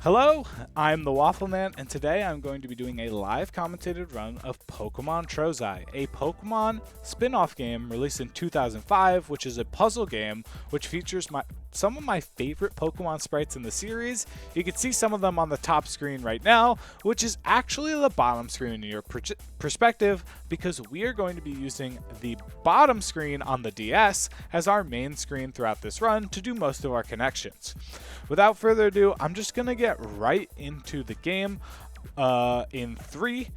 Hello, I'm the Waffle Man, and today I'm going to be doing a live commentated run of Pokemon Trozei, a Pokemon spin-off game released in 2005, which is a puzzle game which features some of my favorite Pokemon sprites in the series. You can see some of them on the top screen right now, which is actually the bottom screen in your perspective, because we are going to be using the bottom screen on the DS as our main screen throughout this run to do most of our connections. Without further ado, I'm just going to get right into the game in 3,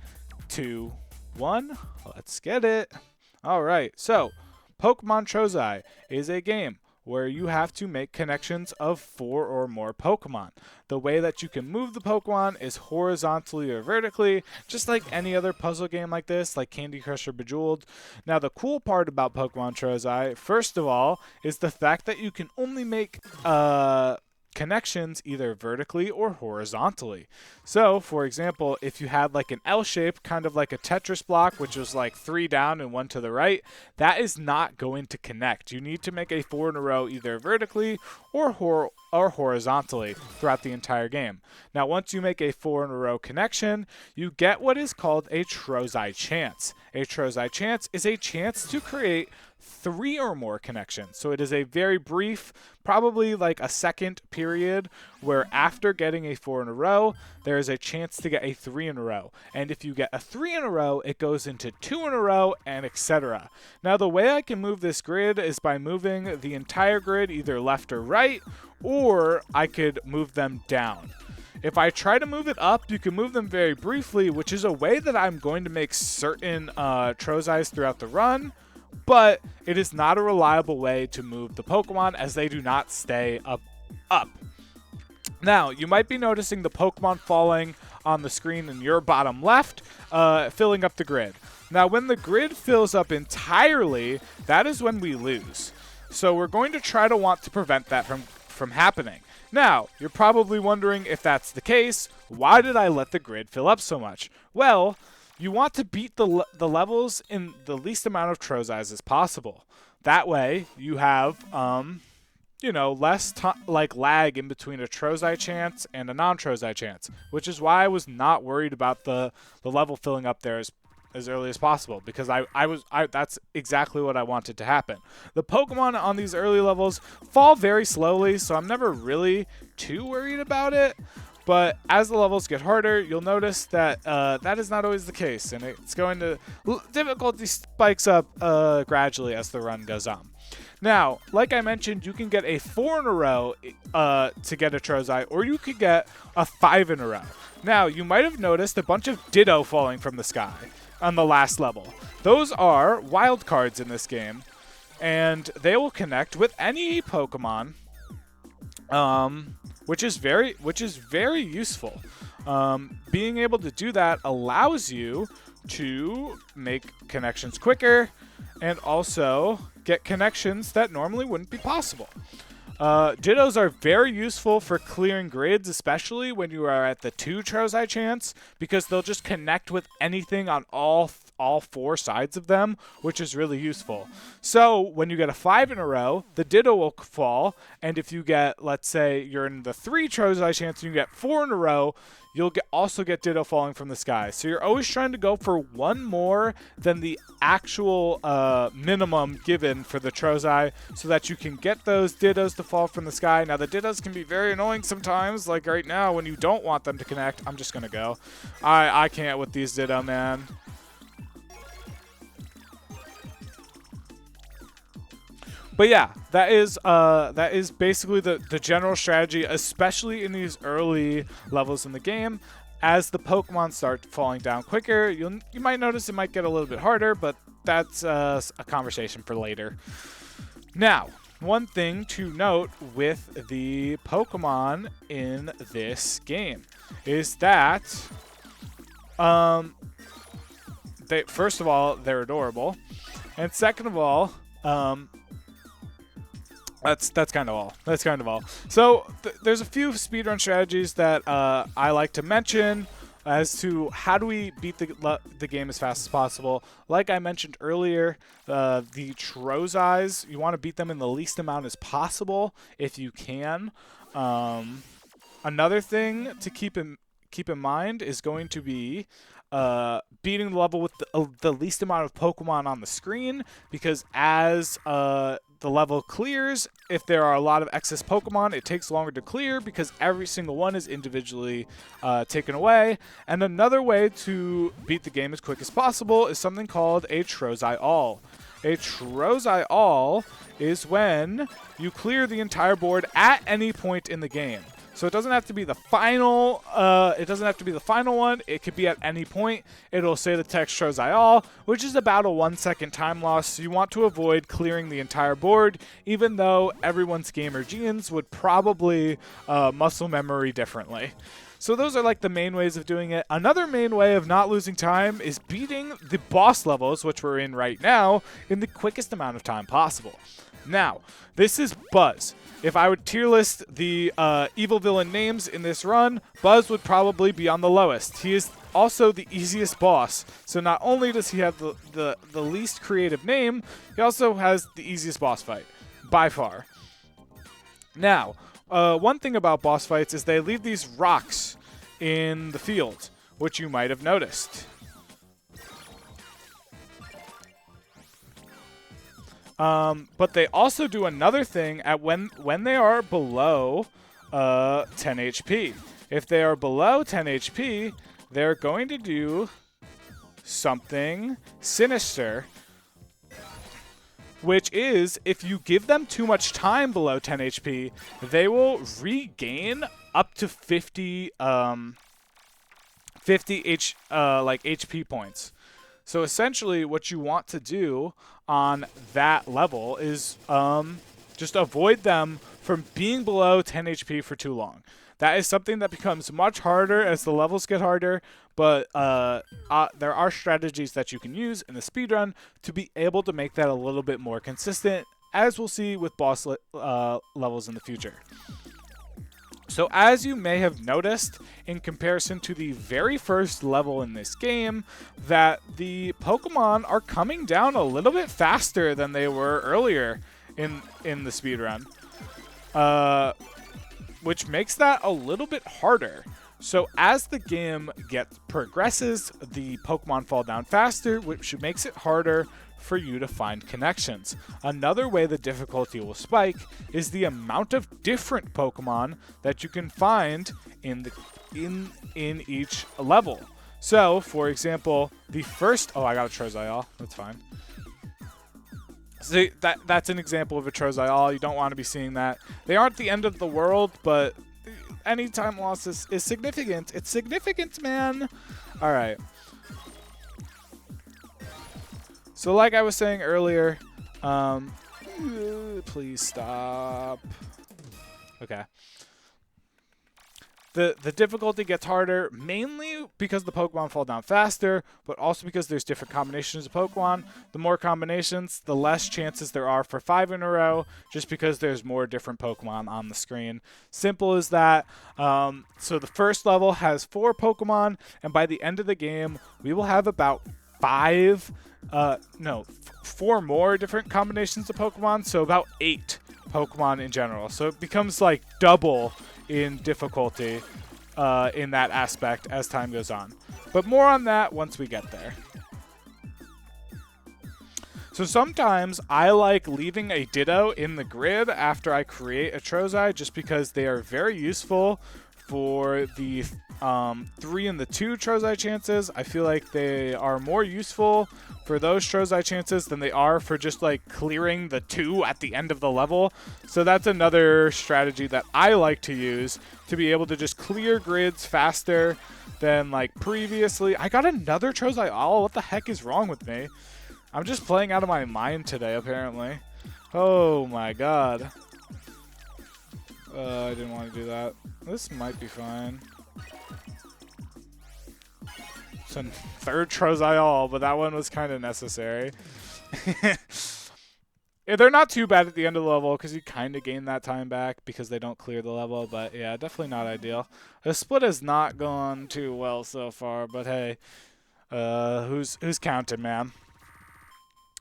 2, 1. Let's get it. Alright, so Pokemon Trozei is a game where you have to make connections of 4 or more Pokemon. The way that you can move the Pokemon is horizontally or vertically, just like any other puzzle game like this, like Candy Crush or Bejeweled. Now, the cool part about Pokemon Trozei, first of all, is the fact that you can only make connections either vertically or horizontally. So, for example, if you had like an L shape, kind of like a Tetris block, which was like 3 down and 1 to the right, that is not going to connect. You need to make a 4 in a row either vertically or horizontally throughout the entire game. Now, once you make a 4 in a row connection, you get what is called a Trozei chance. A Trozei chance is a chance to create 3 or more connections. So it is a very brief, probably like a second period, where after getting a 4 in a row, there is a chance to get a 3 in a row. And if you get a 3 in a row, it goes into 2 in a row, and etc. Now, the way I can move this grid is by moving the entire grid either left or right, or I could move them down. If I try to move it up, you can move them very briefly, which is a way that I'm going to make certain Trozeis throughout the run, but it is not a reliable way to move the Pokemon as they do not stay up. Now, you might be noticing the Pokemon falling on the screen in your bottom left, filling up the grid. Now, when the grid fills up entirely, that is when we lose. So we're going to want to prevent that from happening. Now, you're probably wondering, if that's the case, why did I let the grid fill up so much? Well, you want to beat the levels in the least amount of Trozeis as possible. That way, you have, less lag in between a Trozei chance and a non-Trozei chance, which is why I was not worried about the level filling up there as early as possible, because that's exactly what I wanted to happen. The Pokemon on these early levels fall very slowly, so I'm never really too worried about it. But as the levels get harder, you'll notice that that is not always the case, and it's going to difficulty spikes up gradually as the run goes on. Now, like I mentioned, you can get a 4 in a row to get a Trozei, or you could get a 5 in a row. Now, you might have noticed a bunch of Ditto falling from the sky on the last level. Those are wild cards in this game, and they will connect with any Pokemon, which is very useful. Being able to do that allows you to make connections quicker and also get connections that normally wouldn't be possible. Dittos are very useful for clearing grids, especially when you are at the 2 Trozei chance, because they'll just connect with anything on all 4 sides of them, which is really useful. So when you get a 5 in a row, the Ditto will fall, and if you get, let's say you're in the 3 Trozei chance and you get 4 in a row, you'll also get Ditto falling from the sky. So you're always trying to go for one more than the actual minimum given for the Trozei, so that you can get those Dittos to fall from the sky. Now, the Dittos can be very annoying sometimes, like right now when you don't want them to connect. I'm just going to go. I can't with these Ditto, man. But yeah, that is basically the general strategy, especially in these early levels in the game. As the Pokemon start falling down quicker, you might notice it might get a little bit harder, but that's a conversation for later. Now, one thing to note with the Pokemon in this game is that, first of all, they're adorable, and second of all, That's kind of all. So there's a few speedrun strategies that I like to mention as to how do we beat the game as fast as possible. Like I mentioned earlier, the you want to beat them in the least amount as possible if you can. Another thing to keep in mind is going to be beating the level with the least amount of Pokemon on the screen, because as the level clears, if there are a lot of excess Pokemon, it takes longer to clear because every single one is individually taken away. And another way to beat the game as quick as possible is something called a Trozei All. A Trozei All is when you clear the entire board at any point in the game. So it doesn't have to be the final. It doesn't have to be the final one. It could be at any point. It'll say the text Trozei All, which is about a 1 second time loss. So you want to avoid clearing the entire board, even though everyone's gamer genes would probably muscle memory differently. So those are like the main ways of doing it. Another main way of not losing time is beating the boss levels, which we're in right now, in the quickest amount of time possible. Now, this is Buzz. If I would tier list the evil villain names in this run, Buzz would probably be on the lowest. He is also the easiest boss. So not only does he have the least creative name, he also has the easiest boss fight, by far. Now, one thing about boss fights is they leave these rocks in the field, which you might have noticed. But they also do another thing at when they are below 10 HP. If they are below 10 HP, they're going to do something sinister, which is if you give them too much time below 10 HP, they will regain up to 50 HP points. So essentially what you want to do on that level is just avoid them from being below 10 HP for too long. That is something that becomes much harder as the levels get harder, but there are strategies that you can use in the speedrun to be able to make that a little bit more consistent, as we'll see with boss levels in the future. So as you may have noticed, in comparison to the very first level in this game, that the Pokemon are coming down a little bit faster than they were earlier in the speedrun, which makes that a little bit harder. So as the game progresses, the Pokemon fall down faster, which makes it harder for you to find connections. Another way the difficulty will spike is the amount of different Pokemon that you can find in each level. So, for example, the first... Oh, I got a Trozei All. That's fine. See, that's an example of a Trozei All. You don't want to be seeing that. They aren't the end of the world, but any time loss is significant. It's significant, man. All right. So like I was saying earlier, please stop. Okay. The difficulty gets harder, mainly because the Pokemon fall down faster, but also because there's different combinations of Pokemon. The more combinations, the less chances there are for 5 in a row, just because there's more different Pokemon on the screen. Simple as that. So the first level has 4 Pokemon, and by the end of the game, we will have about 4 more different combinations of Pokemon, so about 8 Pokemon in general. So it becomes like double in difficulty in that aspect as time goes on. But more on that once we get there. So sometimes I like leaving a Ditto in the grid after I create a Trozei, just because they are very useful for the 3 and the 2 Trozei chances. I feel like they are more useful for those Trozei chances than they are for just like clearing the 2 at the end of the level. So that's another strategy that I like to use to be able to just clear grids faster than like previously. I got another Trozei All. What the heck is wrong with me? I'm just playing out of my mind today, apparently. Oh my god. I didn't want to do that. This might be fine. It's a third Trozei All, but that one was kind of necessary. Yeah, they're not too bad at the end of the level because you kind of gain that time back because they don't clear the level. But yeah, definitely not ideal. The split has not gone too well so far, but hey, who's counting, man?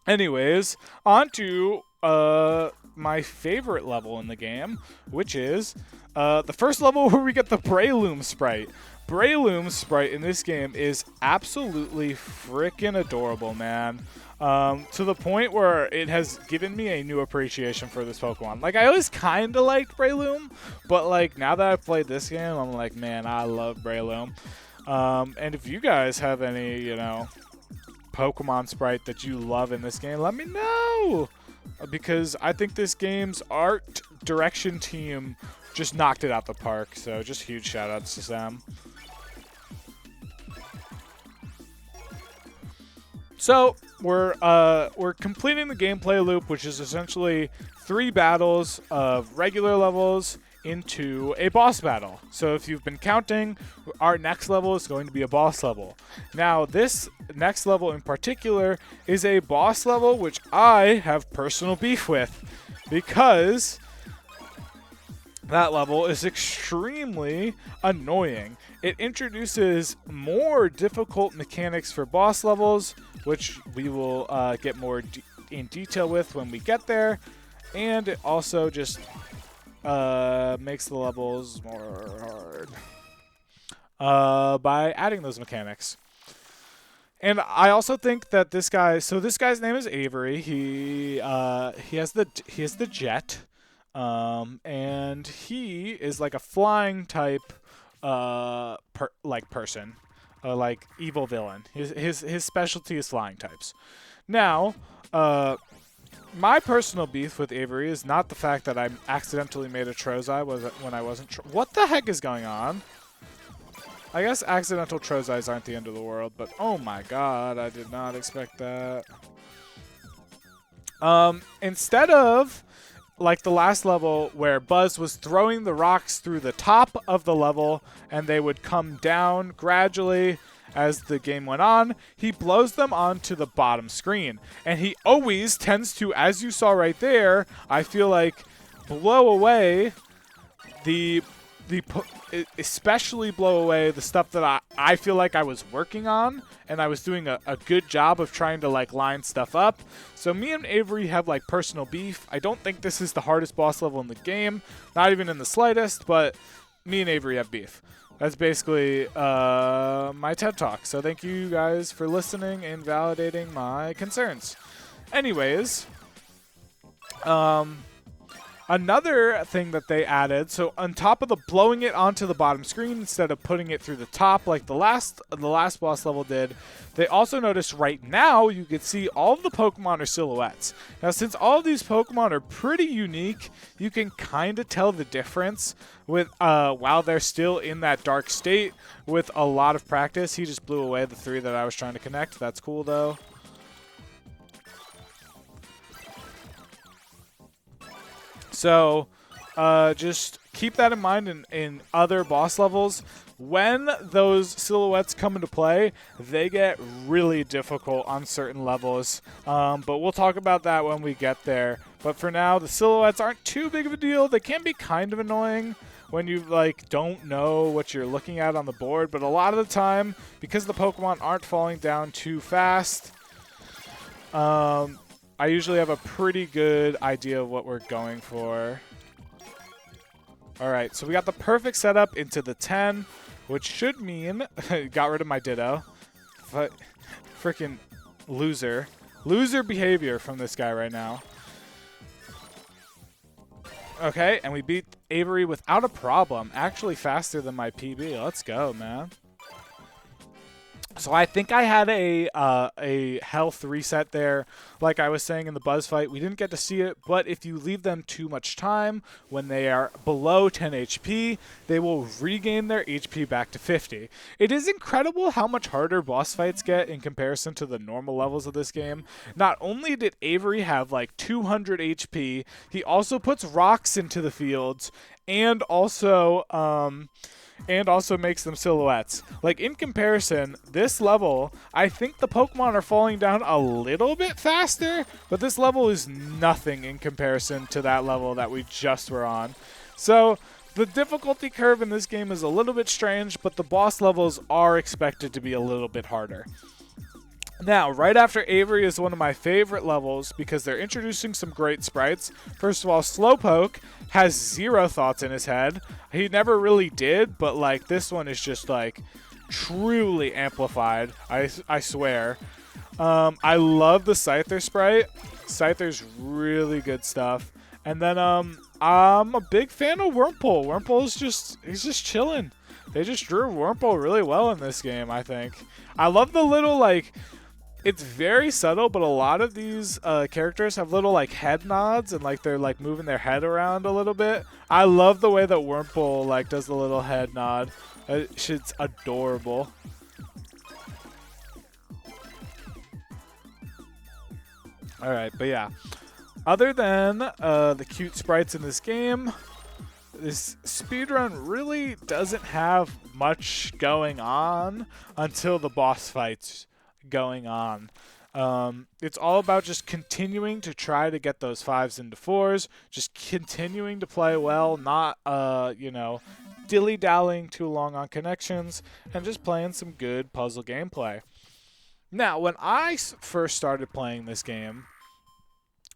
Anyways, on to my favorite level in the game, which is the first level where we get the Breloom sprite. Breloom sprite in this game is absolutely freaking adorable, man. To the point where it has given me a new appreciation for this Pokemon. Like, I always kind of liked Breloom, but like now that I've played this game, I'm like, man, I love Breloom. And if you guys have any, you know, Pokemon sprite that you love in this game, let me know, because I think this game's art direction team just knocked it out the park. So just huge shout outs to them. So we're completing the gameplay loop, which is essentially 3 battles of regular levels into a boss battle. So if you've been counting, our next level is going to be a boss level. Now this next level in particular is a boss level which I have personal beef with, because that level is extremely annoying. It introduces more difficult mechanics for boss levels, which we will get more in detail with when we get there, and it also just makes the levels more hard by adding those mechanics. And I also think that this guy's name is Avery. He has the jet, and he is like a flying type person, like evil villain. His specialty is flying types. Now, my personal beef with Avery is not the fact that I accidentally made a Trozei when I wasn't. What the heck is going on? I guess accidental Trozeis aren't the end of the world, but oh my god, I did not expect that. Instead of like the last level where Buzz was throwing the rocks through the top of the level and they would come down gradually as the game went on, he blows them onto the bottom screen. And he always tends to, as you saw right there, I feel like, blow away especially blow away the stuff that I feel like I was working on, and I was doing a good job of trying to like line stuff up. So me and Avery have like personal beef. I don't think this is the hardest boss level in the game, not even in the slightest, but me and Avery have beef. That's basically my TED Talk. So thank you guys for listening and validating my concerns. Anyways, another thing that they added, so on top of the blowing it onto the bottom screen instead of putting it through the top like the last boss level did, they also noticed right now you can see all of the Pokemon are silhouettes. Now since all of these Pokemon are pretty unique, you can kind of tell the difference with while they're still in that dark state with a lot of practice. He just blew away the 3 that I was trying to connect. That's cool though. So just keep that in mind in other boss levels. When those silhouettes come into play, they get really difficult on certain levels. But we'll talk about that when we get there. But for now, the silhouettes aren't too big of a deal. They can be kind of annoying when you like don't know what you're looking at on the board. But a lot of the time, because the Pokemon aren't falling down too fast, I usually have a pretty good idea of what we're going for. Alright, so we got the perfect setup into the 10, which should mean... got rid of my Ditto. Freaking loser. Loser behavior from this guy right now. Okay, and we beat Avery without a problem. Actually faster than my PB. Let's go, man. So I think I had a health reset there. Like I was saying in the Buzz fight, we didn't get to see it, but if you leave them too much time, when they are below 10 HP, they will regain their HP back to 50. It is incredible how much harder boss fights get in comparison to the normal levels of this game. Not only did Avery have like 200 HP, he also puts rocks into the fields and also makes them silhouettes. Like, in comparison, this level, I think the Pokemon are falling down a little bit faster, but this level is nothing in comparison to that level that we just were on. So, the difficulty curve in this game is a little bit strange, but the boss levels are expected to be a little bit harder. Now, right after Avery is one of my favorite levels because they're introducing some great sprites. First of all, Slowpoke has 0 thoughts in his head. He never really did, but like this one is just like truly amplified. I swear. I love the Scyther sprite. Scyther's really good stuff. And then I'm a big fan of Wurmple. Wurmple's he's just chilling. They just drew Wurmple really well in this game, I think. I love the little like. It's very subtle, but a lot of these characters have little like head nods and like they're like moving their head around a little bit. I love the way that Wurmple like does the little head nod. It's adorable. All right, but yeah. Other than the cute sprites in this game, this speedrun really doesn't have much going on until the boss fights going on. It's all about just continuing to try to get those 5s into 4s, just continuing to play well, not you know, dilly-dallying too long on connections, and just playing some good puzzle gameplay. Now, when I first started playing this game,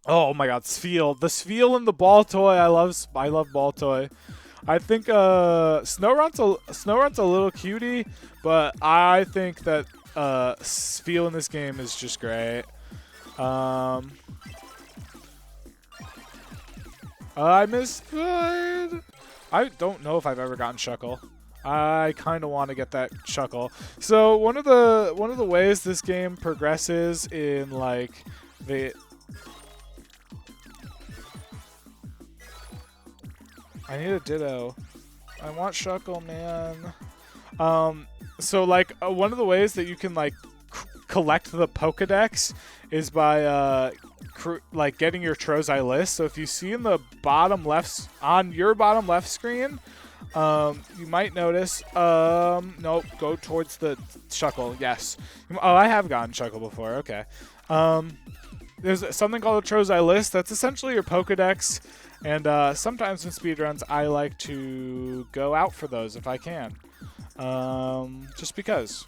oh my god, Spheal. The Spheal and the ball toy, I love ball toy. I think Snowrunt's a little cutie, but I think that Spheal in this game is just great. I miss Floyd. I don't know if I've ever gotten Shuckle. I kind of want to get that Shuckle. So one of the ways this game progresses in like the I need a Ditto. I want Shuckle, man. So like one of the ways that you can like collect the Pokedex is by like getting your Trozei list. So if you see in the bottom left on your bottom left screen, you might notice. Nope, go towards the Shuckle. Yes. Oh, I have gotten Shuckle before. Okay. There's something called a Trozei list. That's essentially your Pokedex. And sometimes in speedruns, I like to go out for those if I can. Just because.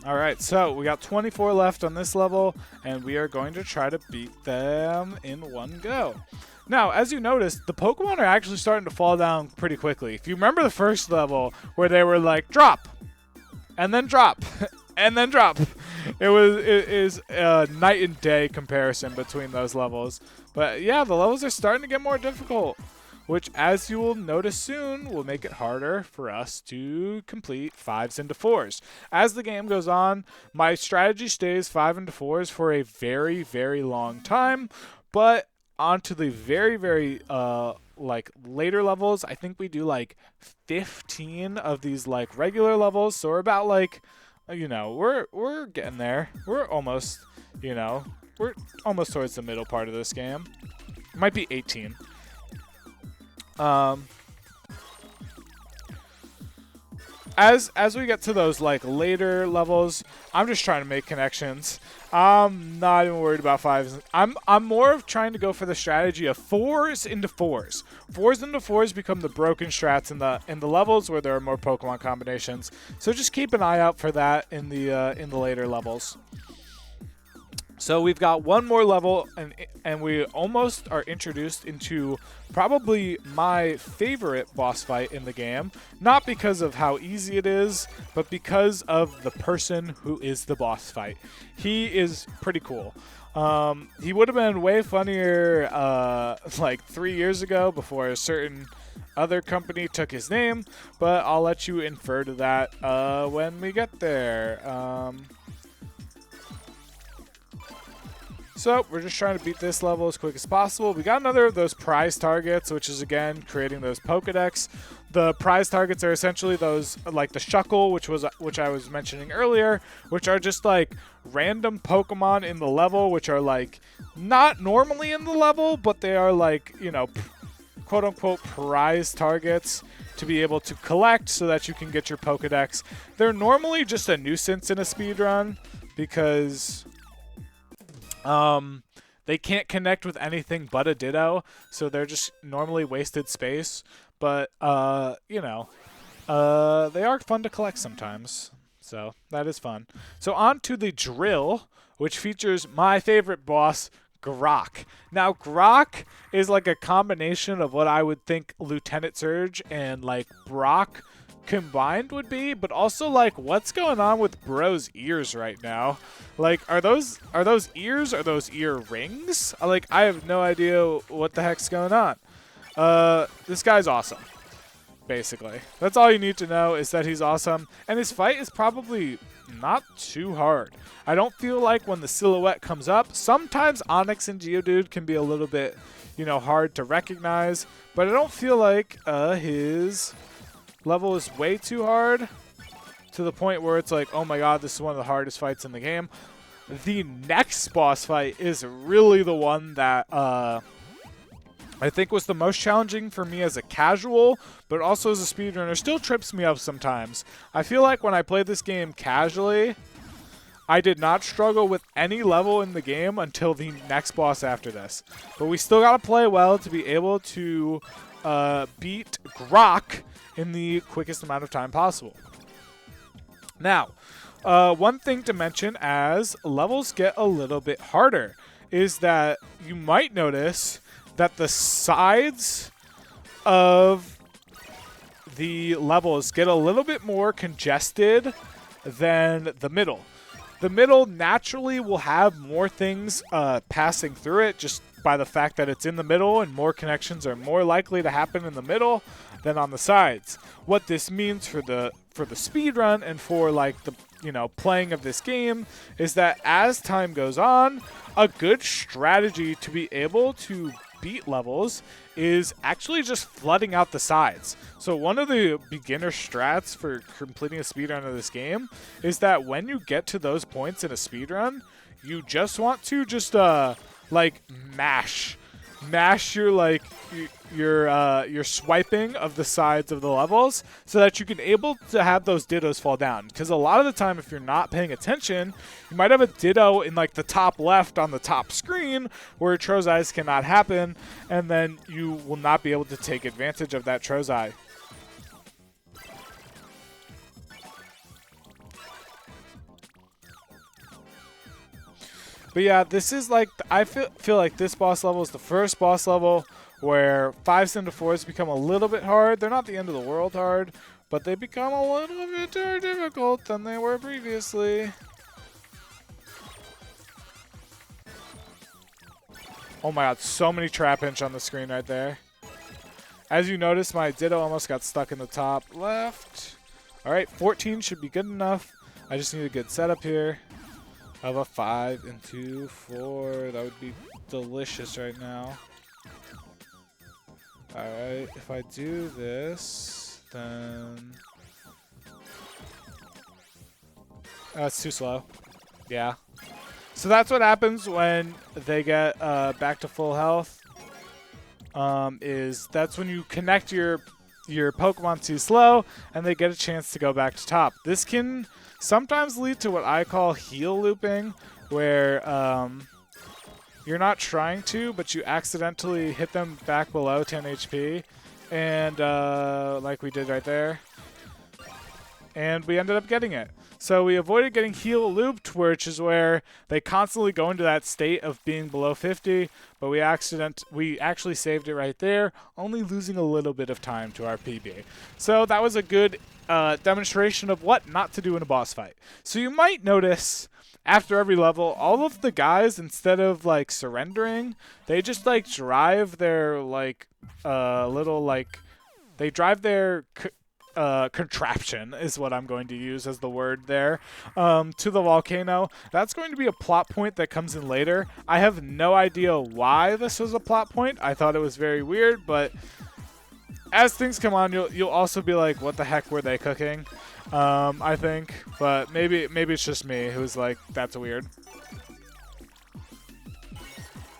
Alright, so we got 24 left on this level, and we are going to try to beat them in one go. Now, as you noticed, the Pokemon are actually starting to fall down pretty quickly. If you remember the first level where they were like, drop, and then drop, and then drop. It is a night and day comparison between those levels. But yeah, the levels are starting to get more difficult, which, as you will notice soon, will make it harder for us to complete 5s into 4s. As the game goes on, my strategy stays 5 into 4s for a very, very long time, but onto the very, very like later levels, I think we do like 15 of these like regular levels. So we're about like, you know, we're getting there. We're almost, you know, we're almost towards the middle part of this game. Might be 18. As we get to those like later levels, I'm just trying to make connections. I'm not even worried about 5s. I'm more of trying to go for the strategy of 4s into 4s. 4s into 4s become the broken strats in the levels where there are more Pokemon combinations. So just keep an eye out for that in the later levels. So we've got one more level, and we almost are introduced into probably my favorite boss fight in the game. Not because of how easy it is, but because of the person who is the boss fight. He is pretty cool. He would have been way funnier like 3 years ago before a certain other company took his name, but I'll let you infer to that when we get there. So we're just trying to beat this level as quick as possible. We got another of those prize targets, which is, again, creating those Pokedex. The prize targets are essentially those, like the Shuckle, which I was mentioning earlier, which are just like random Pokemon in the level, which are like not normally in the level, but they are like, you know, quote-unquote prize targets to be able to collect so that you can get your Pokedex. They're normally just a nuisance in a speedrun because they can't connect with anything but a Ditto, so they're just normally wasted space. But, you know, they are fun to collect sometimes. So that is fun. So on to the drill, which features my favorite boss, Grok. Now, Grok is like a combination of what I would think Lieutenant Surge and like Brock combined would be, but also like what's going on with Bro's ears right now? Like, are those ears? Are those ear rings? Like, I have no idea what the heck's going on. This guy's awesome. Basically, that's all you need to know, is that he's awesome, and his fight is probably not too hard. I don't feel like when the silhouette comes up, sometimes Onyx and Geodude can be a little bit, you know, hard to recognize, but I don't feel like his level is way too hard to the point where it's like, oh my god, this is one of the hardest fights in the game. The next boss fight is really the one that I think was the most challenging for me as a casual, but also as a speedrunner. Still trips me up sometimes. I feel like when I played this game casually, I did not struggle with any level in the game until the next boss after this. But we still got to play well to be able to beat Grok in the quickest amount of time possible. Now, one thing to mention as levels get a little bit harder is that you might notice that the sides of the levels get a little bit more congested than the middle. The middle naturally will have more things passing through it just by the fact that it's in the middle, and more connections are more likely to happen in the middle than on the sides. What this means for the speed run and for like the, you know, playing of this game is that as time goes on, a good strategy to be able to beat levels is actually just flooding out the sides. So one of the beginner strats for completing a speedrun of this game is that when you get to those points in a speedrun, you just want to just like mash your like your swiping of the sides of the levels so that you can able to have those dittos fall down. Because a lot of the time, if you're not paying attention, you might have a ditto in like the top left on the top screen where Trozei cannot happen, and then you will not be able to take advantage of that Trozei. But yeah, this is like, I feel like this boss level is the first boss level where 5s into 4s become a little bit hard. They're not the end of the world hard, but they become a little bit more difficult than they were previously. Oh my god, so many trap hinge on the screen right there. As you notice, my Ditto almost got stuck in the top left. Alright, 14 should be good enough. I just need a good setup here of a 5 into 4. That would be delicious right now. Alright, if I do this, then that's too slow. Yeah. So that's what happens when they get back to full health. That's when you connect your Pokemon too slow and they get a chance to go back to top. This can sometimes lead to what I call heel looping, where you're not trying to, but you accidentally hit them back below 10 HP, and like we did right there, and we ended up getting it. So we avoided getting heel looped, which is where they constantly go into that state of being below 50, but we actually saved it right there, only losing a little bit of time to our PB. So that was a good demonstration of what not to do in a boss fight. So you might notice after every level, all of the guys, instead of like surrendering, they just like drive their like they drive their contraption is what I'm going to use as the word there, to the volcano. That's going to be a plot point that comes in later. I have no idea why this was a plot point. I thought it was very weird, but as things come on, you'll also be like, what the heck were they cooking? I think, but maybe it's just me who's like, that's weird.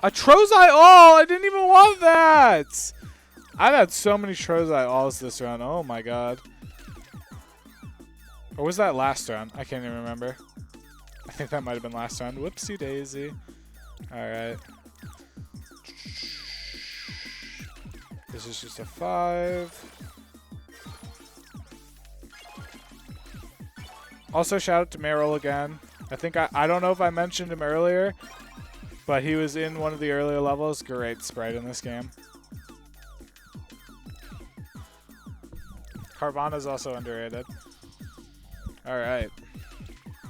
A Trozei all! I didn't even want that! I've had so many Trozei alls this round. Oh my god. Or was that last round? I can't even remember. I think that might have been last round. Whoopsie daisy. Alright. This is just a 5. Also, shout out to Meryl again. I think I don't know if I mentioned him earlier, but he was in one of the earlier levels. Great sprite in this game. Carvana's also underrated. Alright.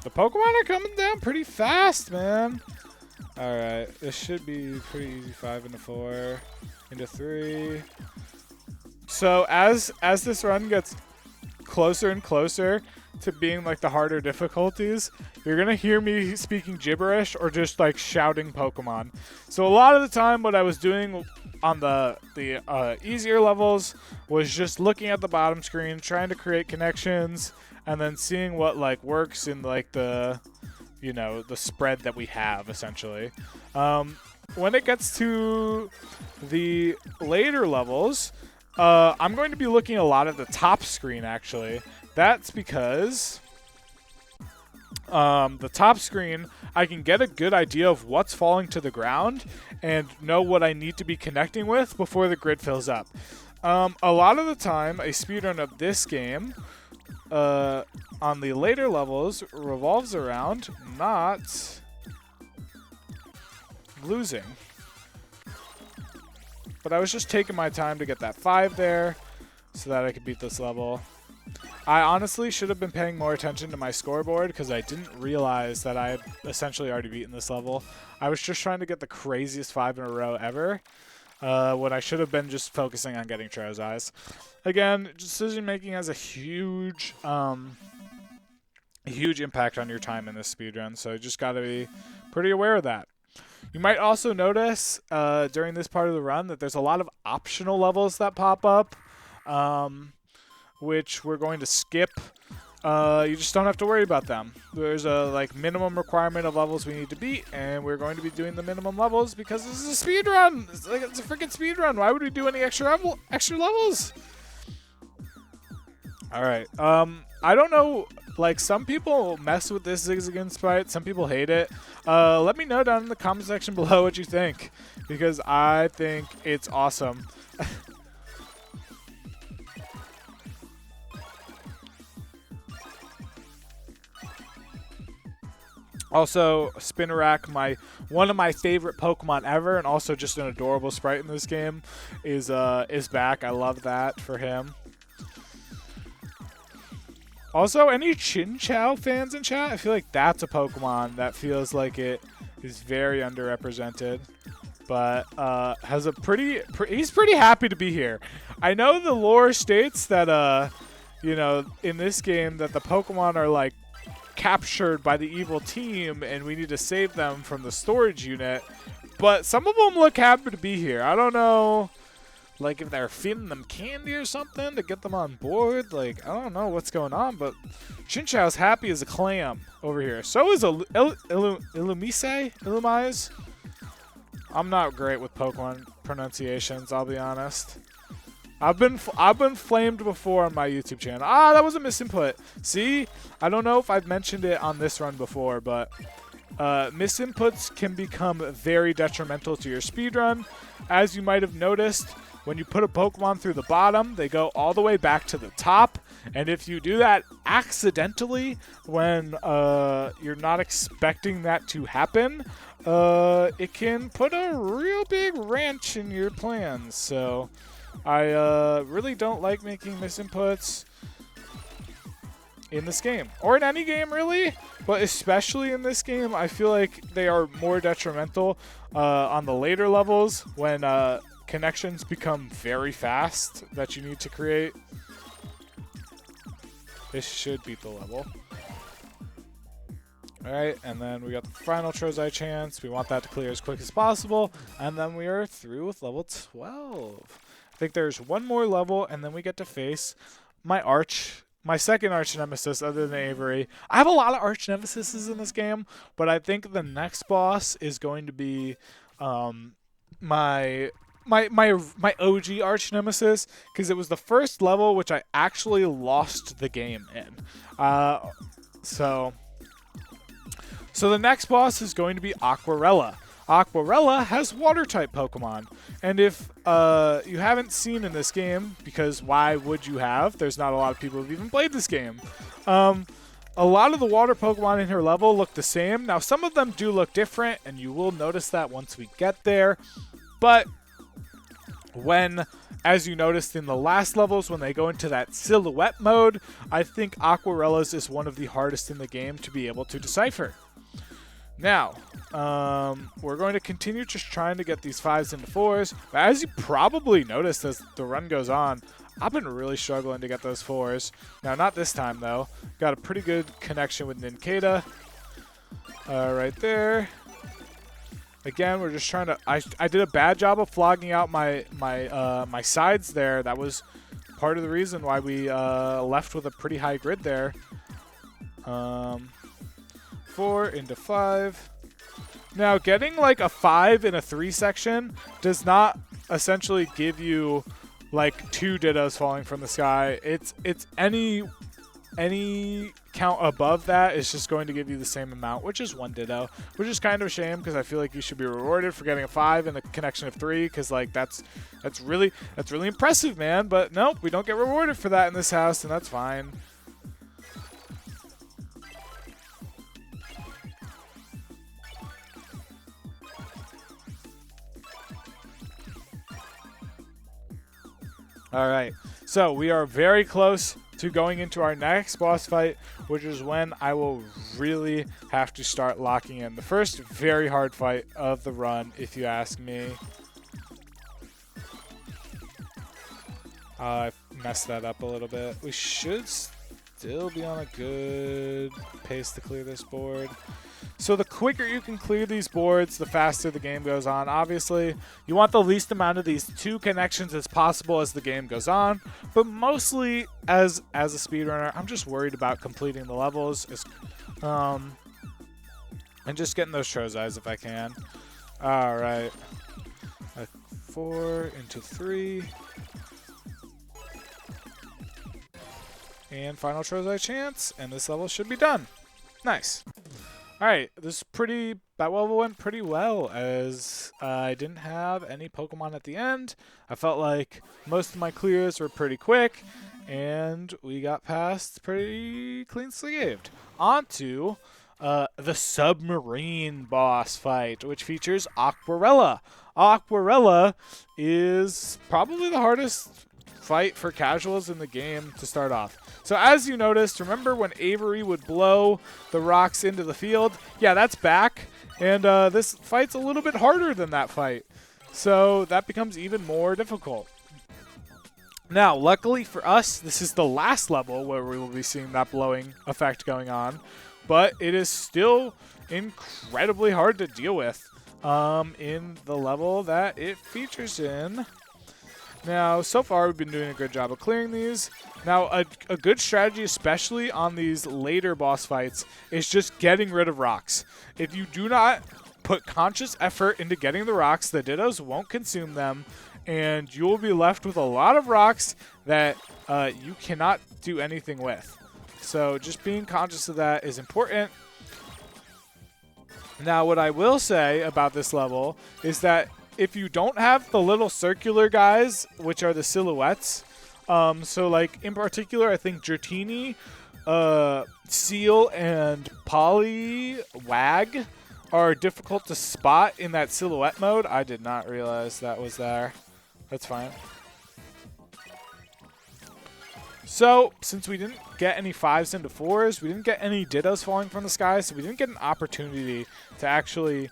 The Pokemon are coming down pretty fast, man. Alright. This should be pretty easy. 5 into 4 into 3. So as this run gets closer and closer to being like the harder difficulties, you're gonna hear me speaking gibberish or just like shouting Pokemon. So a lot of the time what I was doing on the easier levels was just looking at the bottom screen, trying to create connections, and then seeing what like works in like the, you know, the spread that we have essentially. When it gets to the later levels, I'm going to be looking a lot at the top screen actually. That's because the top screen, I can get a good idea of what's falling to the ground and know what I need to be connecting with before the grid fills up. A lot of the time, a speedrun of this game on the later levels revolves around not losing. But I was just taking my time to get that 5 there so that I could beat this level. I honestly should have been paying more attention to my scoreboard because I didn't realize that I had essentially already beaten this level. I was just trying to get the craziest 5 in a row ever, when I should have been just focusing on getting Trozei's. Again, decision making has a huge impact on your time in this speedrun, so you just got to be pretty aware of that. You might also notice during this part of the run that there's a lot of optional levels that pop up, which we're going to skip. You just don't have to worry about them. There's a like minimum requirement of levels we need to beat, and we're going to be doing the minimum levels because this is a speed run. It's a freaking speed run. Why would we do any extra levels? All right. I don't know. Like, some people mess with this zigzagging sprite. Some people hate it. Let me know down in the comment section below what you think, because I think it's awesome. Also, Spinarak, one of my favorite Pokemon ever, and also just an adorable sprite in this game, is back. I love that for him. Also, any Chinchou fans in chat? I feel like that's a Pokemon that feels like it is very underrepresented, but has a he's pretty happy to be here. I know the lore states that you know, in this game that the Pokemon are like captured by the evil team and we need to save them from the storage unit, but some of them look happy to be here. I don't know, like if they're feeding them candy or something to get them on board. Like, I don't know what's going on, but Chinchou's happy as a clam over here. So is Illumise. I'm not great with Pokemon pronunciations, I'll be honest. I've been flamed before on my YouTube channel. Ah, that was a misinput. See, I don't know if I've mentioned it on this run before, but misinputs can become very detrimental to your speedrun. As you might have noticed, when you put a Pokemon through the bottom, they go all the way back to the top. And if you do that accidentally when you're not expecting that to happen, it can put a real big wrench in your plans. So I really don't like making misinputs in this game, or in any game really, but especially in this game. I feel like they are more detrimental on the later levels when connections become very fast that you need to create. This should beat the level. Alright, and then we got the final Trozei chance. We want that to clear as quick as possible, and then we are through with level 12. I think there's one more level, and then we get to face my second arch nemesis other than Avery. I have a lot of arch nemesises in this game, but I think the next boss is going to be my OG arch nemesis, because it was the first level which I actually lost the game in. So the next boss is going to be Aquarella. Aquarella has water-type Pokemon. And if you haven't seen in this game, because why would you have? There's not a lot of people who've even played this game. A lot of the water Pokemon in her level look the same. Now, some of them do look different, and you will notice that once we get there. But as you noticed in the last levels, when they go into that silhouette mode, I think Aquarella's is one of the hardest in the game to be able to decipher. Now, we're going to continue just trying to get these 5s into 4s. But as you probably noticed as the run goes on, I've been really struggling to get those 4s. Now, not this time, though. Got a pretty good connection with Nincada. Right there. Again, we're just trying to... I did a bad job of flogging out my sides there. That was part of the reason why we left with a pretty high grid there. 4 into 5. Now, getting like a 5 in a 3 section does not essentially give you like 2 Dittos falling from the sky. It's any count above that is just going to give you the same amount, which is 1 Ditto, which is kind of a shame because I feel like you should be rewarded for getting a 5 in the connection of 3 because like that's really impressive, man. But nope, we don't get rewarded for that in this house, and that's fine. All right, so we are very close to going into our next boss fight, which is when I will really have to start locking in. The first very hard fight of the run, if you ask me. I messed that up a little bit. We should still be on a good pace to clear this board. So the quicker you can clear these boards, the faster the game goes on. Obviously, you want the least amount of these 2 connections as possible as the game goes on. But mostly, as a speedrunner, I'm just worried about completing the levels and just getting those Trozeis if I can. All right. 4 into 3. And final Trozei chance, and this level should be done. Nice. Alright, that level went pretty well, as I didn't have any Pokemon at the end. I felt like most of my clears were pretty quick, and we got past pretty clean slaved. On to the submarine boss fight, which features Aquarella. Aquarella is probably the hardest fight for casuals in the game to start off. So as you noticed, remember when Avery would blow the rocks into the field? Yeah, that's back. And this fight's a little bit harder than that fight. So that becomes even more difficult. Now, luckily for us, this is the last level where we will be seeing that blowing effect going on. But it is still incredibly hard to deal with in the level that it features in. Now, so far, we've been doing a good job of clearing these. Now, a good strategy, especially on these later boss fights, is just getting rid of rocks. If you do not put conscious effort into getting the rocks, the Dittos won't consume them, and you will be left with a lot of rocks that you cannot do anything with. So just being conscious of that is important. Now, what I will say about this level is that if you don't have the little circular guys, which are the silhouettes, so like in particular, I think Dratini, Seal, and Poliwag are difficult to spot in that silhouette mode. I did not realize that was there. That's fine. So, since we didn't get any 5s into 4s, we didn't get any Dittos falling from the sky, so we didn't get an opportunity to actually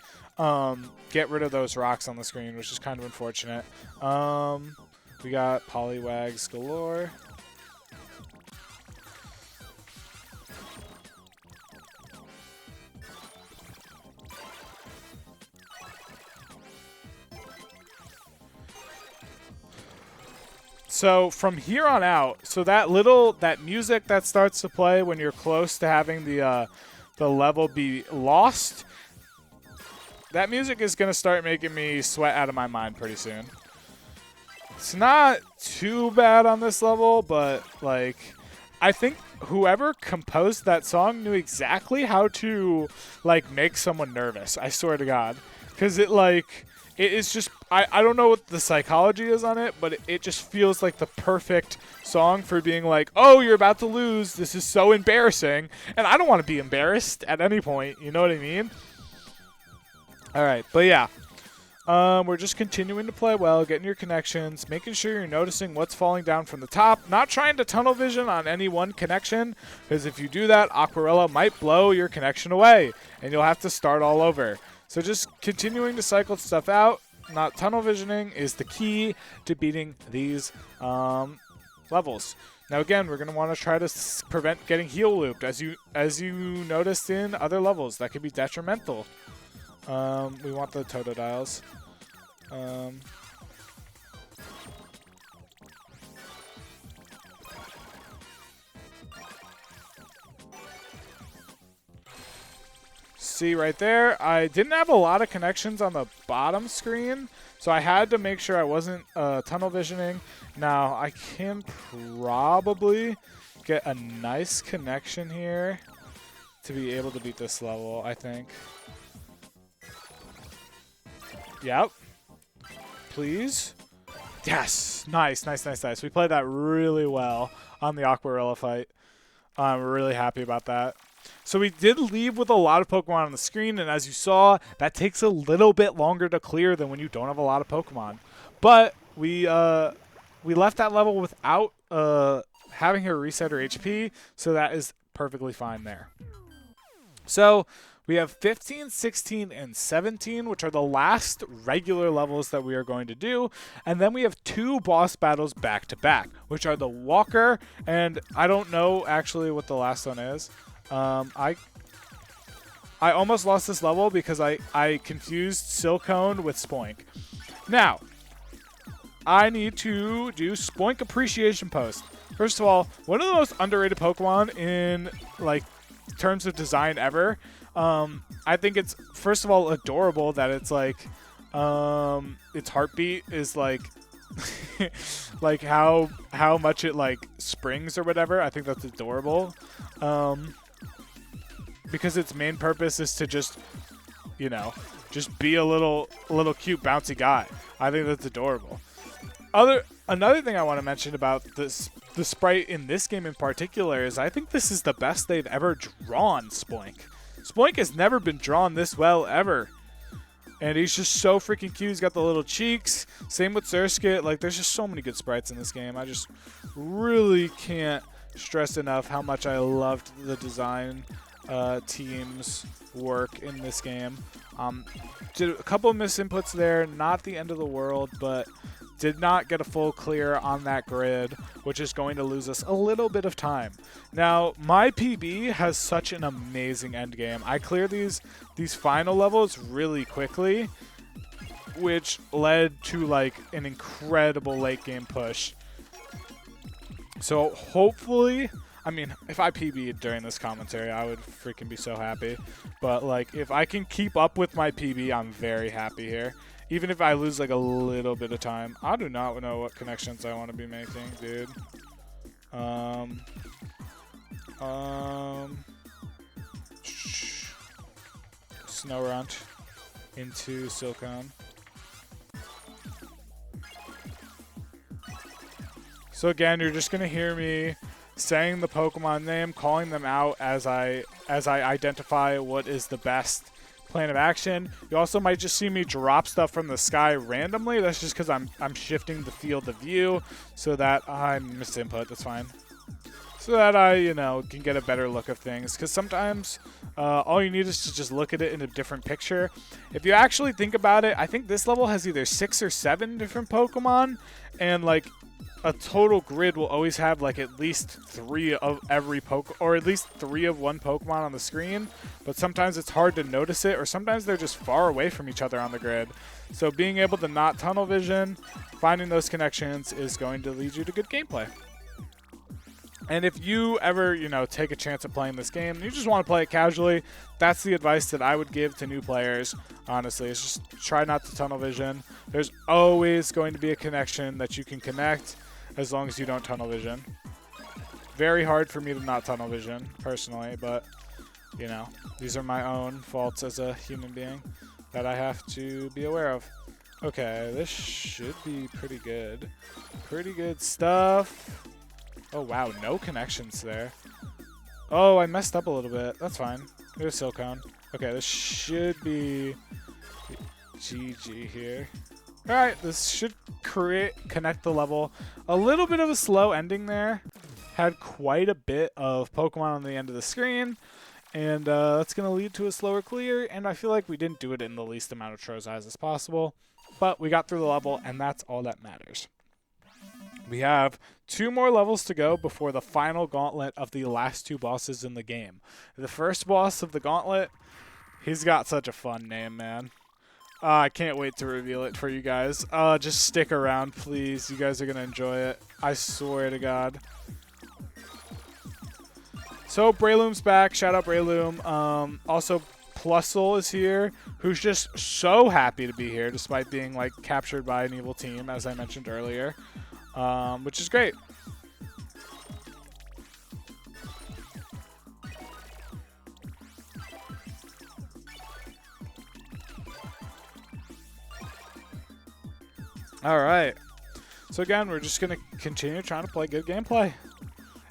get rid of those rocks on the screen, which is kind of unfortunate. We got Poliwags galore. So from here on out, so that music that starts to play when you're close to having the level be lost, that music is going to start making me sweat out of my mind pretty soon. It's not too bad on this level, but like I think whoever composed that song knew exactly how to like make someone nervous. I swear to God, because it is just I don't know what the psychology is on it, but it just feels like the perfect song for being like, oh, you're about to lose. This is so embarrassing, and I don't want to be embarrassed at any point. You know what I mean? All right, but yeah. We're just continuing to play well, getting your connections, making sure you're noticing what's falling down from the top, not trying to tunnel vision on any one connection, because if you do that, Aquarella might blow your connection away, and you'll have to start all over. So just continuing to cycle stuff out, not tunnel visioning, is the key to beating these levels. Now again, we're going to want to try to prevent getting heel looped, as you noticed in other levels. That could be detrimental. We want the Totodiles. See right there, I didn't have a lot of connections on the bottom screen, so I had to make sure I wasn't tunnel visioning. Now, I can probably get a nice connection here to be able to beat this level, I think. Yep. Please. Yes. Nice, nice, nice, nice. We played that really well on the Aquarella fight. I'm really happy about that. So we did leave with a lot of Pokemon on the screen, and as you saw, that takes a little bit longer to clear than when you don't have a lot of Pokemon. But we left that level without having her reset her HP, so that is perfectly fine there. So we have 15, 16, and 17, which are the last regular levels that we are going to do. And then we have 2 boss battles back-to-back, which are the Walker, and I don't know actually what the last one is. I almost lost this level because I confused Silcone with Spoink. Now, I need to do Spoink Appreciation Post. First of all, one of the most underrated Pokemon in, like, terms of design ever. I think it's, first of all, adorable that it's like its heartbeat is like like how much it like springs or whatever. I think that's adorable, because its main purpose is to just, you know, just be a little cute bouncy guy. I think that's adorable. Another thing I want to mention about the sprite in this game in particular is I think this is the best they've ever drawn Spoink. Spoink has never been drawn this well ever. And he's just so freaking cute. He's got the little cheeks. Same with Surskit. Like, there's just so many good sprites in this game. I just really can't stress enough how much I loved the design team's work in this game. Did a couple of misinputs there. Not the end of the world, but did not get a full clear on that grid, which is going to lose us a little bit of time. Now, my PB has such an amazing end game. I cleared these final levels really quickly, which led to like an incredible late game push. So hopefully, I mean, if I PB'd during this commentary, I would freaking be so happy. But like, if I can keep up with my PB, I'm very happy here. Even if I lose like a little bit of time. I do not know what connections I want to be making, dude. Snorunt into Silcone. So again, you're just gonna hear me saying the Pokemon name, calling them out as I identify what is the best plan of action. You also might just see me drop stuff from the sky randomly. That's just because I'm shifting the field of view so that I missed input. That's fine. So that I, you know, can get a better look of things. Because sometimes all you need is to just look at it in a different picture. If you actually think about it, I think this level has either 6 or 7 different Pokemon, and like a total grid will always have like at least 3 of every or at least 3 of one Pokemon on the screen, but sometimes it's hard to notice it, or sometimes they're just far away from each other on the grid. So being able to not tunnel vision, finding those connections is going to lead you to good gameplay. And if you ever, you know, take a chance at playing this game, you just want to play it casually, that's the advice that I would give to new players, honestly. Is just try not to tunnel vision. There's always going to be a connection that you can connect as long as you don't tunnel vision. very hard for me to not tunnel vision, personally, but, you know, these are my own faults as a human being that I have to be aware of. Okay, this should be pretty good. Pretty good stuff. Oh, wow, no connections there. Oh, I messed up a little bit. That's fine. There's silicone. Okay, this should be GG here. Alright, this should connect the level. A little bit of a slow ending there. Had quite a bit of Pokemon on the end of the screen. And that's going to lead to a slower clear. And I feel like we didn't do it in the least amount of Trozei as possible. But we got through the level, and that's all that matters. We have 2 more levels to go before the final gauntlet of the last 2 bosses in the game. The first boss of the gauntlet, he's got such a fun name, man. I can't wait to reveal it for you guys. Just stick around, please. You guys are going to enjoy it. I swear to God. So, Breloom's back. Shout out Breloom. Also, Plusle is here, who's just so happy to be here, despite being, like, captured by an evil team, as I mentioned earlier. Which is great. All right. So again, we're just going to continue trying to play good gameplay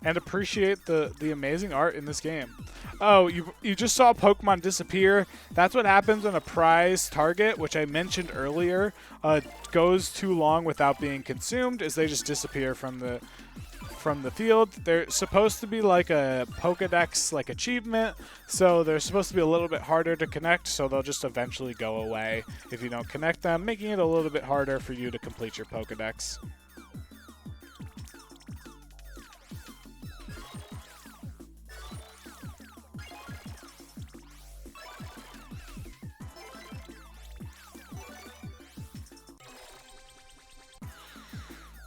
and appreciate the amazing art in this game. Oh, you just saw a Pokemon disappear. That's what happens when a prize target, which I mentioned earlier, goes too long without being consumed, is they just disappear from the field. They're supposed to be like a Pokedex like achievement, so they're supposed to be a little bit harder to connect, so they'll just eventually go away if you don't connect them, making it a little bit harder for you to complete your Pokedex.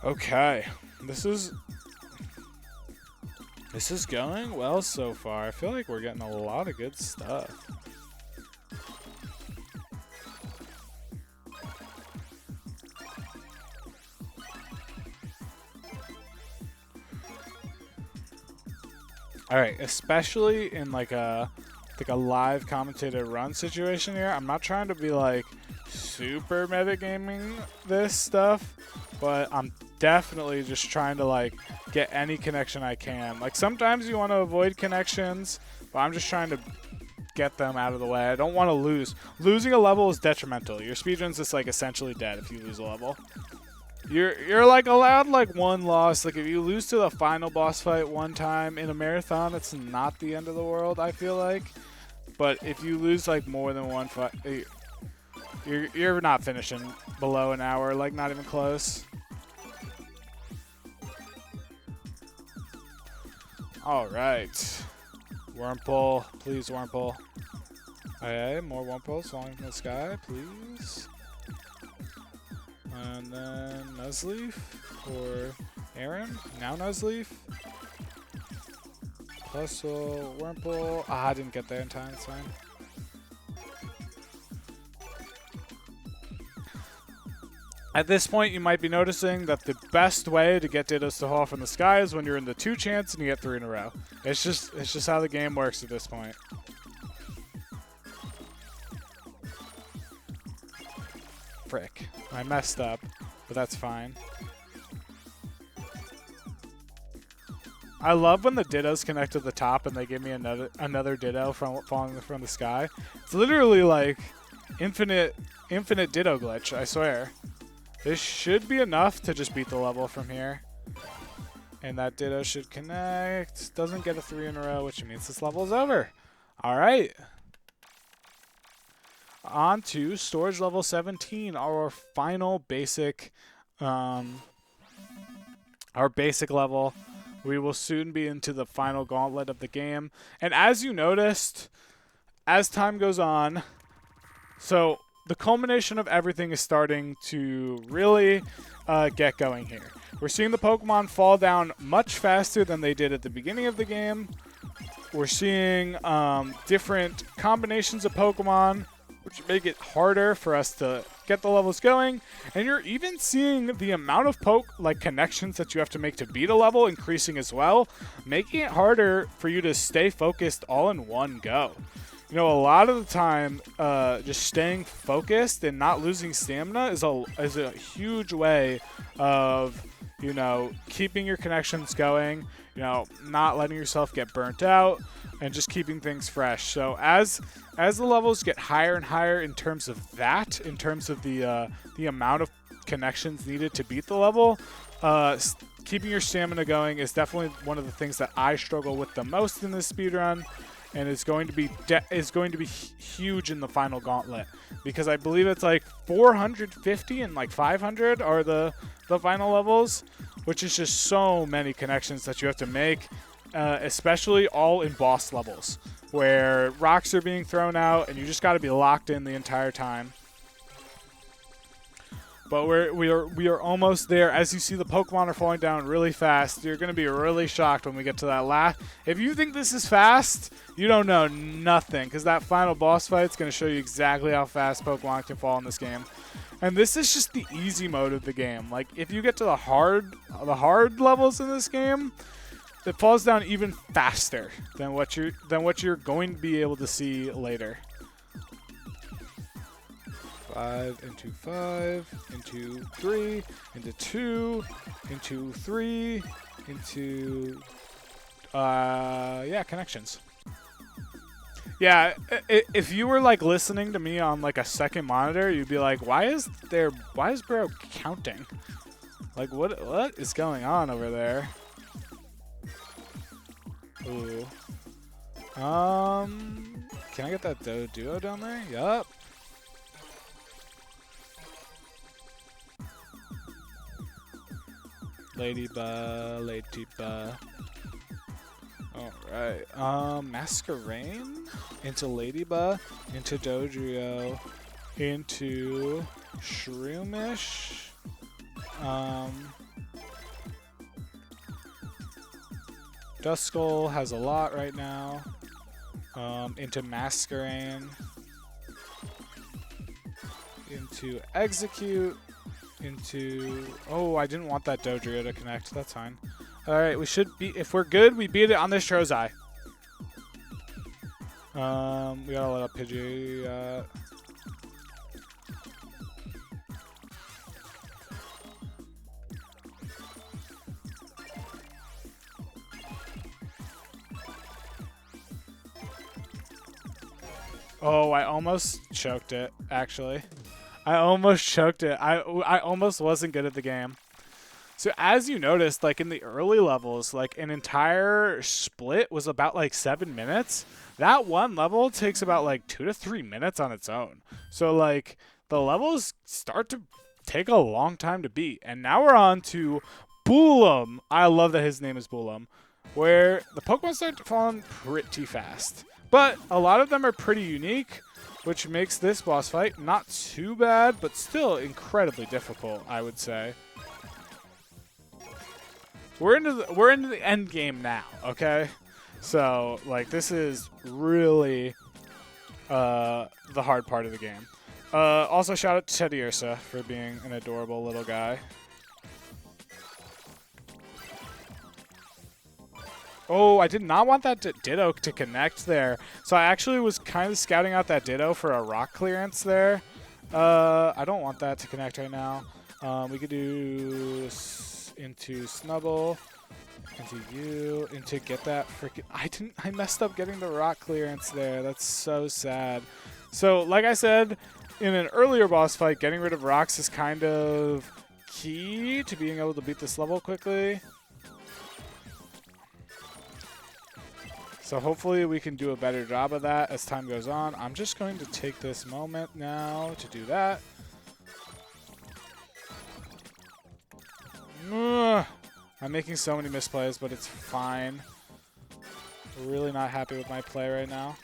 Okay, this is going well so far. I feel like we're getting a lot of good stuff. All right, especially in like a live commentated run situation here. I'm not trying to be like super metagaming this stuff, but I'm definitely just trying to like get any connection I can. Like sometimes you want to avoid connections, but I'm just trying to get them out of the way. I don't want to lose. Losing a level is detrimental. Your speedrun's just like essentially dead if you lose a level. You're like allowed like 1 loss. Like if you lose to the final boss fight 1 time in a marathon, it's not the end of the world, I feel like. But if you lose like more than 1 fight, you're not finishing below an hour, like not even close. All right, Wurmple, please Wurmple. Okay, more Wurmples falling from the sky, please. And then Nuzleaf for Aaron. Now Nuzleaf. Plusle, Wurmple. Ah, I didn't get there in time. It's fine. At this point, you might be noticing that the best way to get Dittos to fall from the sky is when you're in the 2 chance and you get 3 in a row. It's just how the game works at this point. Frick. I messed up, but that's fine. I love when the Dittos connect to the top and they give me another Ditto from falling from the sky. It's literally like infinite Ditto glitch, I swear. This should be enough to just beat the level from here. And that Ditto should connect. Doesn't get a 3 in a row, which means this level is over. All right. On to storage level 17, our final basic, our basic level. We will soon be into the final gauntlet of the game. And as you noticed, as time goes on, so the culmination of everything is starting to really get going here. We're seeing the Pokemon fall down much faster than they did at the beginning of the game. We're seeing different combinations of Pokemon, which make it harder for us to get the levels going, and you're even seeing the amount of connections that you have to make to beat a level increasing as well, making it harder for you to stay focused all in one go. You know, a lot of the time, just staying focused and not losing stamina is a huge way of, you know, keeping your connections going, you know, not letting yourself get burnt out, and just keeping things fresh. So as the levels get higher and higher in terms of that, in terms of the amount of connections needed to beat the level, keeping your stamina going is definitely one of the things that I struggle with the most in this speedrun, and it's going to be huge in the final gauntlet, because I believe it's like 450 and like 500 are the final levels, which is just so many connections that you have to make. Especially all in boss levels where rocks are being thrown out and you just got to be locked in the entire time. But we are almost there. As you see, the Pokemon are falling down really fast. You're going to be really shocked when we get to that last. If you think this is fast, you don't know nothing, because that final boss fight is going to show you exactly how fast Pokemon can fall in this game. And this is just the easy mode of the game. Like, if you get to the hard levels in this game, it falls down even faster than what you're going to be able to see later. 5 into 5 into 3 into 2 into 3 into yeah, connections. Yeah, if you were like listening to me on like a second monitor, you'd be like, why is bro counting? Like, what is going on over there? Ooh. Can I get that duo down there? Yup. Ladybug. Alright. Masquerain into Ladybug, into Dodrio, into Shroomish. Duskull has a lot right now. Into Masquerain. Into Execute. Into... Oh, I didn't want that Dodrio to connect. That's fine. Alright, we should be... If we're good, we beat it on this Trozei. We gotta let up Pidgey. Oh, I almost choked it, actually. I almost choked it. I almost wasn't good at the game. So as you noticed, like in the early levels, like an entire split was about like 7 minutes. That one level takes about like 2 to 3 minutes on its own. So like the levels start to take a long time to beat. And now we're on to Boolum. I love that his name is Boolum, where the Pokemon start to fall in pretty fast. But a lot of them are pretty unique, which makes this boss fight not too bad, but still incredibly difficult, I would say. We're into the end game now, okay? So, like, this is really the hard part of the game. Also, shout out to Teddiursa for being an adorable little guy. Oh, I did not want that Ditto to connect there. So I actually was kind of scouting out that Ditto for a rock clearance there. I don't want that to connect right now. We could do into Snubble, into you, into get that freaking... I messed up getting the rock clearance there. That's so sad. So, like I said, in an earlier boss fight, getting rid of rocks is kind of key to being able to beat this level quickly. So hopefully we can do a better job of that as time goes on. I'm just going to take this moment now to do that. Ugh. I'm making so many misplays, but it's fine. Really not happy with my play right now.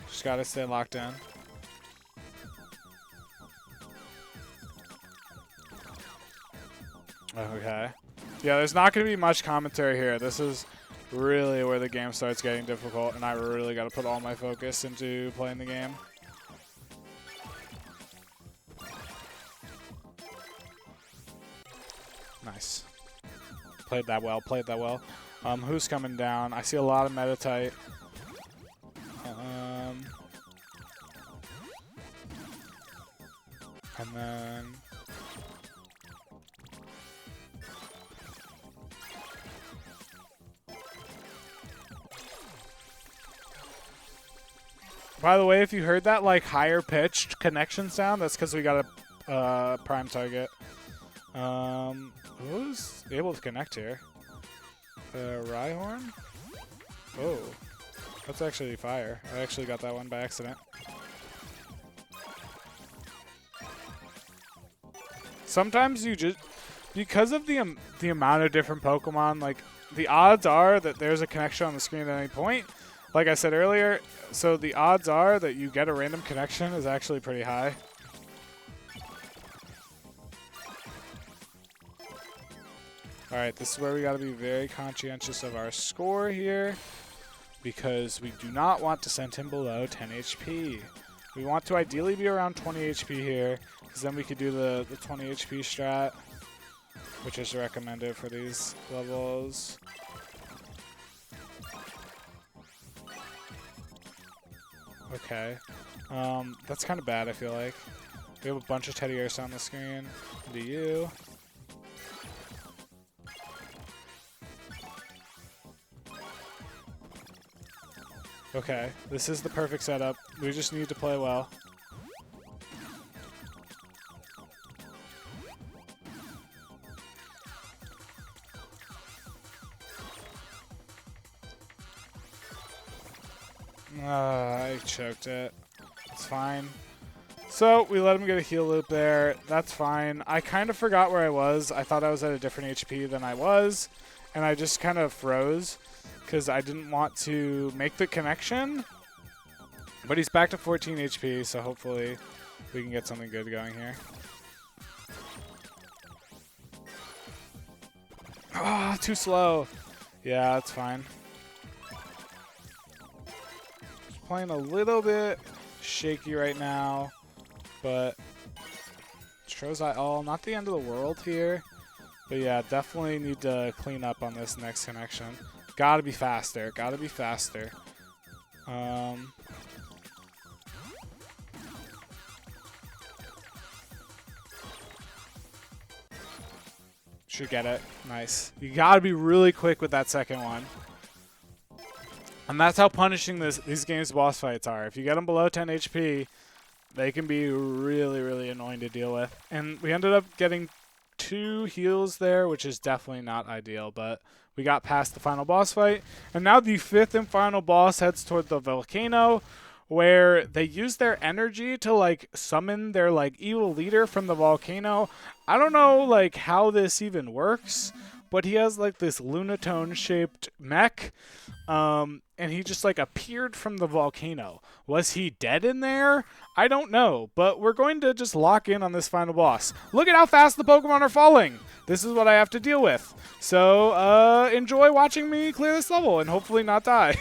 Just gotta stay locked in. Okay. Yeah, there's not going to be much commentary here. This is really where the game starts getting difficult, and I really got to put all my focus into playing the game. Nice. Played that well. Played that well. Who's coming down? I see a lot of Metatite. And then... By the way, if you heard that like higher pitched connection sound, that's because we got a prime target. Who's able to connect here? Rhyhorn? Oh, that's actually fire. I actually got that one by accident. Sometimes you just, because of the amount of different Pokemon, like the odds are that there's a connection on the screen at any point. Like I said earlier, so the odds are that you get a random connection is actually pretty high. Alright, this is where we got to be very conscientious of our score here, because we do not want to send him below 10 HP. We want to ideally be around 20 HP here, because then we could do the 20 HP strat, which is recommended for these levels. Okay. That's kind of bad, I feel like. We have a bunch of Teddy Airs on the screen. Do you? Okay, this is the perfect setup. We just need to play well. I choked it. It's fine. So, we let him get a heal loop there. That's fine. I kind of forgot where I was. I thought I was at a different HP than I was, and I just kind of froze because I didn't want to make the connection. But he's back to 14 HP, so hopefully we can get something good going here. Ah, too slow. Yeah, that's fine. Playing a little bit shaky right now, but Trozei all not the end of the world here, but yeah, definitely need to clean up on this next connection. Gotta be faster, gotta be faster. Should get it. Nice. You gotta be really quick with that second one. And that's how punishing these games' boss fights are. If you get them below 10 HP, they can be really, really annoying to deal with. And we ended up getting 2 heals there, which is definitely not ideal, but we got past the final boss fight. And now the 5th and final boss heads toward the volcano, where they use their energy to like summon their like evil leader from the volcano. I don't know like how this even works, but he has like this Lunatone shaped mech. And he just like appeared from the volcano. Was he dead in there? I don't know, but we're going to just lock in on this final boss. Look at how fast the Pokemon are falling. This is what I have to deal with. So enjoy watching me clear this level and hopefully not die.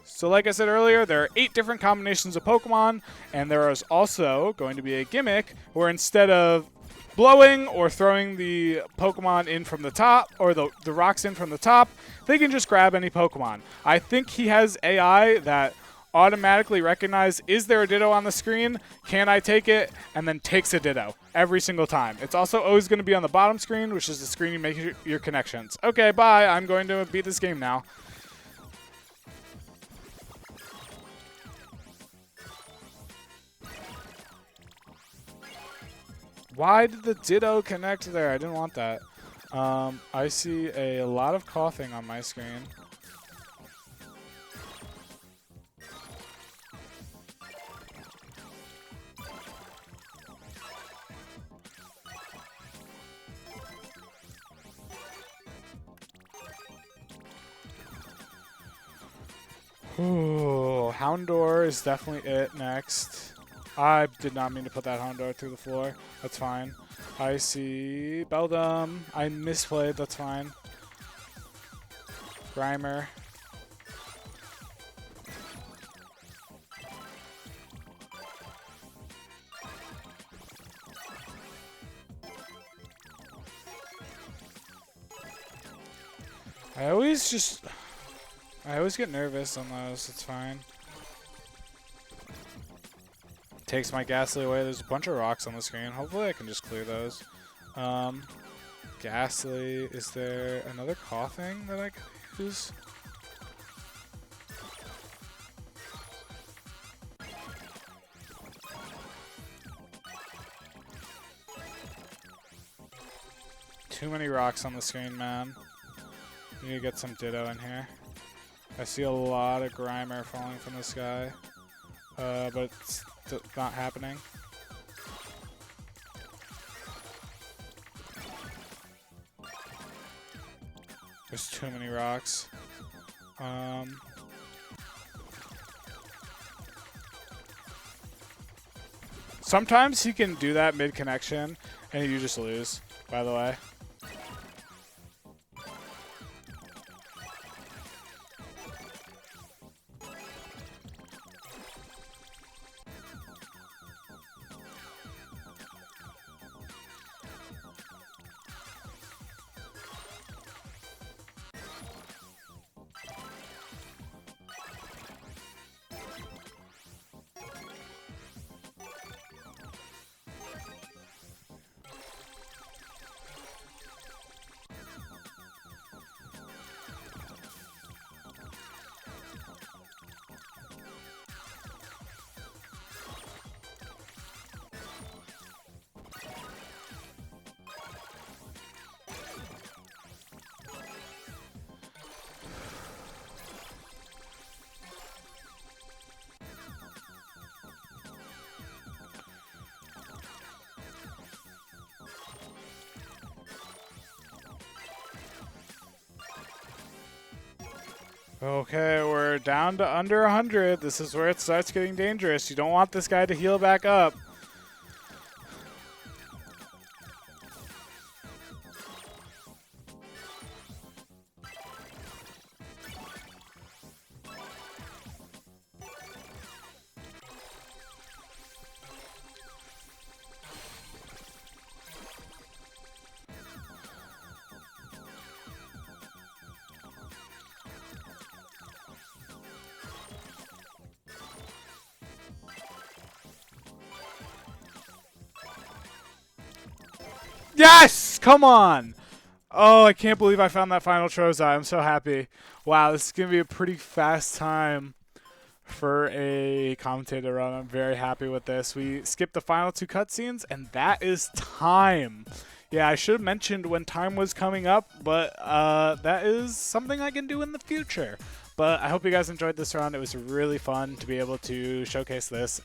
So like I said earlier, there are 8 different combinations of Pokemon, and there is also going to be a gimmick where instead of blowing or throwing the Pokemon in from the top, or the rocks in from the top, they can just grab any Pokemon. I think he has AI that automatically recognizes, is there a Ditto on the screen? Can I take it? And then takes a Ditto every single time. It's also always going to be on the bottom screen, which is the screen you make your connections. Okay, bye. I'm going to beat this game now. Why did the Ditto connect there? I didn't want that. I see a lot of coughing on my screen. Ooh, Houndour is definitely it next. I did not mean to put that Houndour through the floor. That's fine. I see Beldum. I misplayed. That's fine. Grimer. always get nervous on those. It's fine. Takes my Ghastly away. There's a bunch of rocks on the screen. Hopefully I can just clear those. Ghastly. Is there another claw thing that I can use? Too many rocks on the screen, man. We need to get some Ditto in here. I see a lot of Grimer falling from the sky, but it's not happening. There's too many rocks. Sometimes he can do that mid-connection, and you just lose, by the way. Okay, we're down to under 100. This is where it starts getting dangerous. You don't want this guy to heal back up. Yes! Come on! Oh, I can't believe I found that final Trozei. I'm so happy. Wow, this is going to be a pretty fast time for a commentator run. I'm very happy with this. We skipped the final 2 cutscenes, and that is time. Yeah, I should have mentioned when time was coming up, but that is something I can do in the future. But I hope you guys enjoyed this run. It was really fun to be able to showcase this.